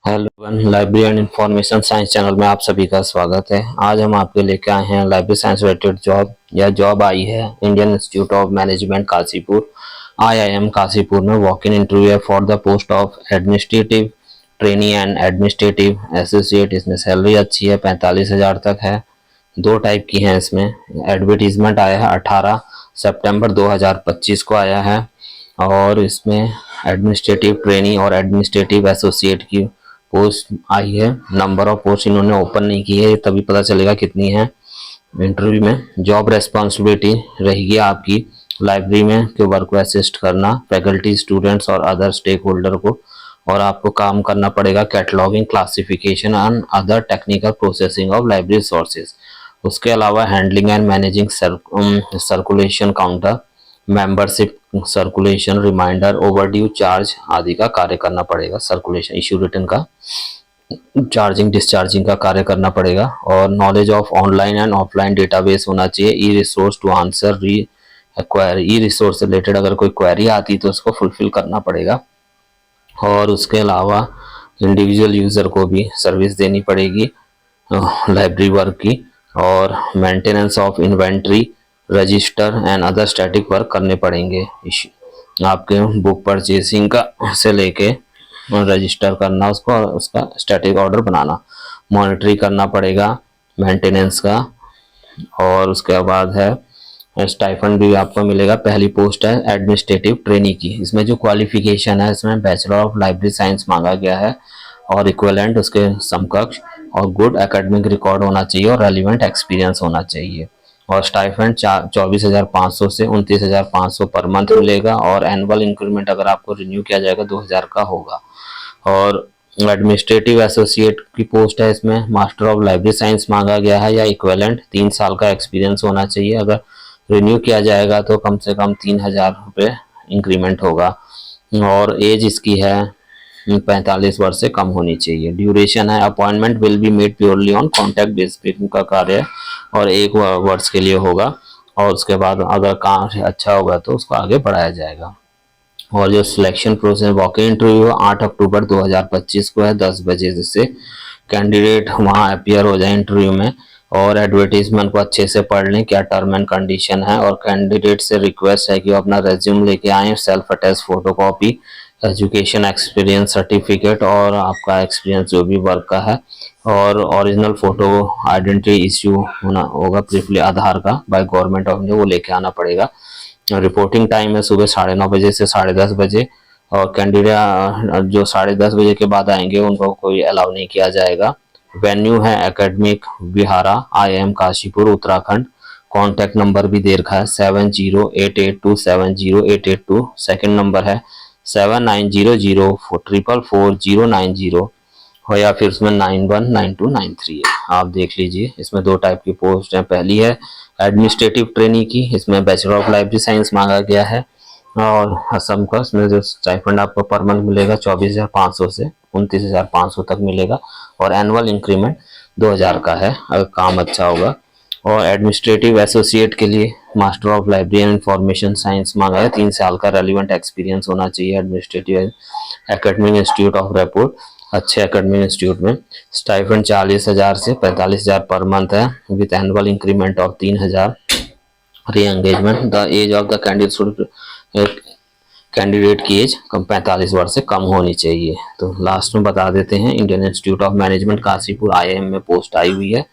Hello library and information science channel में आप सभी का स्वागत है। आज हम आपके लेके आए हैं लाइब्रेरी साइंस रिलेटेड जॉब या जॉब आई है Indian institute of management Kashipur IIM Kashipur में वॉक इन इंटरव्यू है for the post of administrative trainee and administrative associate. इसमें सैलरी अच्छी है, 45,000 तक है। दो टाइप की हैं इसमें। एडवर्टीजमेंट आया है 18 सितंबर 2025 को आया है और इसमें एडमिनिस्ट्रेटिव ट्रेनी और एडमिनिस्ट्रेटिव एसोसिएट की पोस्ट आई है। नंबर ऑफ पोस्ट इन्होंने ओपन नहीं की है, तभी पता चलेगा कितनी है इंटरव्यू में। जॉब रेस्पॉन्सिबिलिटी रहेगी आपकी लाइब्रेरी में कि वर्क को असिस्ट करना फैकल्टी, स्टूडेंट्स और अदर स्टेक होल्डर को, और आपको काम करना पड़ेगा cataloguing, classification and other technical processing of library sources. उसके अलावा handling and managing circulation counter, membership circulation, reminder, overdue charge आदि का कार्य करना पड़ेगा। सर्कुलेशन, इश्यू रिटर्न का, चार्जिंग डिस्चार्जिंग का कार्य करना पड़ेगा। और knowledge of online and offline database होना चाहिए। E resource to answer query, e resource से रिलेटेड अगर कोई क्वेरी आती तो उसको फुलफिल करना पड़ेगा। और उसके अलावा इंडिविजुअल यूज़र को भी सर्विस देनी पड़ेगी लाइब्रेरी वर्क की। और maintenance of inventory, register and other static work करने पड़ेंगे। आपके बुक परचेसिंग का से लेके रजिस्टर करना उसको और उसका स्टैटिक ऑर्डर बनाना, मॉनिटरिंग करना पड़ेगा मेंटेनेंस का। और उसके बाद है स्टाइफंड भी आपको मिलेगा। पहली पोस्ट है एडमिनिस्ट्रेटिव ट्रेनी की। इसमें जो क्वालिफिकेशन है इसमें बैचलर ऑफ लाइब्रेरी साइंस मांगा गया है और इक्विवेलेंट उसके समकक्ष, और गुड एकेडमिक रिकॉर्ड होना चाहिए और रेलिवेंट एक्सपीरियंस होना चाहिए। और स्टाइफंड 24,500 से 29,500 पर मंथ मिलेगा और एनुअल इंक्रीमेंट अगर आपको रिन्यू किया जाएगा 2,000 का होगा। और एडमिनिस्ट्रेटिव एसोसिएट की पोस्ट है, इसमें मास्टर ऑफ लाइब्रेरी साइंस मांगा गया है या इक्विवेलेंट, 3 साल का एक्सपीरियंस होना चाहिए। अगर रिन्यू किया जाएगा तो कम से कम 3,000 रुपये इंक्रीमेंट होगा। और एज इसकी है 45 वर्ष से कम होनी चाहिए। ड्यूरेशन है appointment will be made purely on contact base पे का कार्य है और 1 वर्ष के लिए होगा। और उसके बाद अगर काम अच्छा होगा तो उसको आगे बढ़ाया जाएगा। और जो selection process, walk in interview 8 अक्टूबर 2025 को है 10 बजे, जिससे कैंडिडेट वहाँ अपियर हो जाए इंटरव्यू में। और एडवर्टीजमेंट को अच्छे से पढ़ लें, क्या टर्म एंड कंडीशन है। और कैंडिडेट से रिक्वेस्ट है कि वो अपना रेज्यूम लेके आएँ, self attach photocopy, education experience certificate और आपका एक्सपीरियंस जो भी वर्क का है, और ओरिजिनल फोटो आइडेंटिटी इश्यू होना होगा प्रीफली आधार का बाय गवर्नमेंट ऑफ इंडिया, वो लेके आना पड़ेगा। रिपोर्टिंग टाइम है सुबह 9:30 बजे से 10:30 बजे। और कैंडिडेट जो 10:30 बजे के बाद आएंगे उनको कोई अलाउ नहीं किया जाएगा। वेन्यू है academic Vihara, IIM Kashipur, Uttarakhand. Contact number भी दे रखा है 7088270882। सेकंड नंबर है 7900444090 हो या फिर उसमें 919293 है, आप देख लीजिए। इसमें 2 टाइप की पोस्ट है। पहली है एडमिनिस्ट्रेटिव ट्रेनी की, इसमें बैचलर ऑफ लाइब्रेरी साइंस मांगा गया है। और असम का इसमें जो स्टाइफंड आपको पर मंथ मिलेगा 24,500 से 29,500 तक मिलेगा और एनुअल इंक्रीमेंट 2,000 का है अगर काम अच्छा होगा। और एडमिनिस्ट्रेटिव एसोसिएट के लिए master of library and information science मांगा है, 3 साल का रेलिवेंट एक्सपीरियंस होना चाहिए। Administrative academic institute of Raipur, अच्छे एकेडमिक इंस्टीट्यूट में। स्टाइफंड 40,000 से 45,000 पर मंथ है with annual increment of 3,000। Re engagement, the age of the candidate की एज 45 वर्ष से कम होनी चाहिए। तो लास्ट में बता देते हैं, Indian institute of management Kashipur IIM में पोस्ट आई हुई है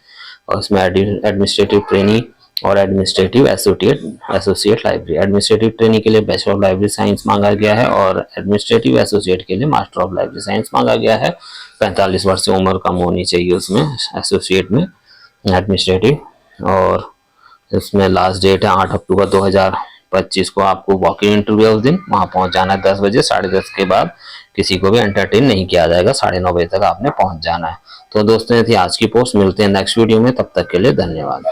और इसमें एडमिनिस्ट्रेटिव ट्रेनी और administrative associate library. Administrative trainee के लिए बैचलर ऑफ लाइब्रेरी साइंस मांगा गया है और एडमिनिस्ट्रेटिव एसोसिएट के लिए मास्टर ऑफ लाइब्रेरी साइंस मांगा गया है। 45 वर्ष से उम्र कम होनी चाहिए उसमें एसोसिएट में एडमिनिस्ट्रेटिव। और इसमें लास्ट डेट है 8 अक्टूबर 2025 को। आपको वॉक इन इंटरव्यू उस दिन वहाँ पहुँच जाना है 10 बजे। 10:30 के बाद किसी को भी एंटरटेन नहीं किया जाएगा, 9:30 बजे तक आपने पहुँच जाना है। तो दोस्तों ये थी आज की पोस्ट, मिलते हैं नेक्स्ट वीडियो में, तब तक के लिए धन्यवाद।